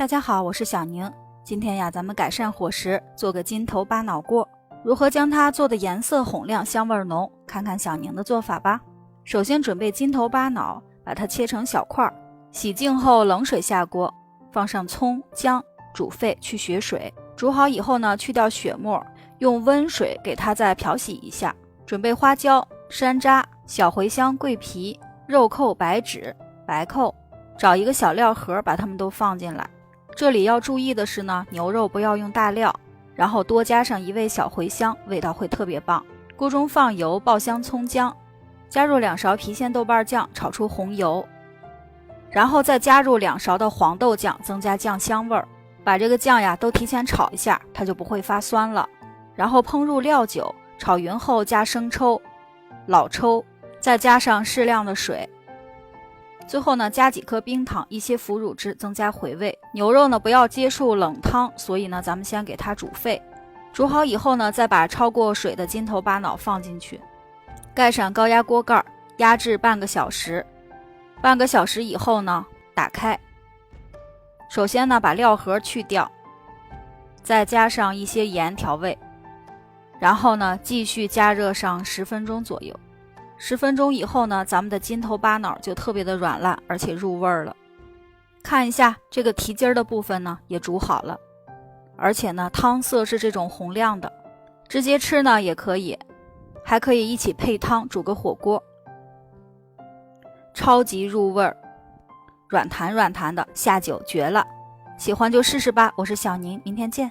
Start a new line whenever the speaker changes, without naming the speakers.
大家好，我是小宁。今天呀，咱们改善伙食，做个金头巴脑锅。如何将它做的颜色红亮、香味浓？看看小宁的做法吧。首先准备金头巴脑，把它切成小块，洗净后冷水下锅，放上葱、姜，煮沸去血水。煮好以后呢，去掉血沫，用温水给它再漂洗一下。准备花椒、山楂、小茴香、桂皮、肉蔻、白芷、白蔻，找一个小料盒，把它们都放进来。这里要注意的是呢，牛肉不要用大料，然后多加上1味小茴香，味道会特别棒。锅中放油，爆香葱姜，加入2勺郫县豆瓣酱，炒出红油，然后再加入2勺的黄豆酱，增加酱香味儿。把这个酱呀都提前炒一下，它就不会发酸了。然后烹入料酒，炒匀后加生抽、老抽，再加上适量的水。最后呢，加几颗冰糖，一些腐乳汁，增加回味。牛肉呢不要接触冷汤，所以呢咱们先给它煮沸。煮好以后呢，再把焯过水的金头巴脑放进去，盖上高压锅盖，压制半个小时。半个小时以后呢，打开。首先呢，把料盒去掉，再加上一些盐调味，然后呢，继续加热上10分钟左右。10分钟以后呢，咱们的金头巴脑就特别的软烂，而且入味了。看一下这个蹄筋的部分呢，也煮好了，而且呢，汤色是这种红亮的，直接吃呢也可以，还可以一起配汤煮个火锅，超级入味儿，软弹软弹的，下酒绝了。喜欢就试试吧，我是小宁，明天见。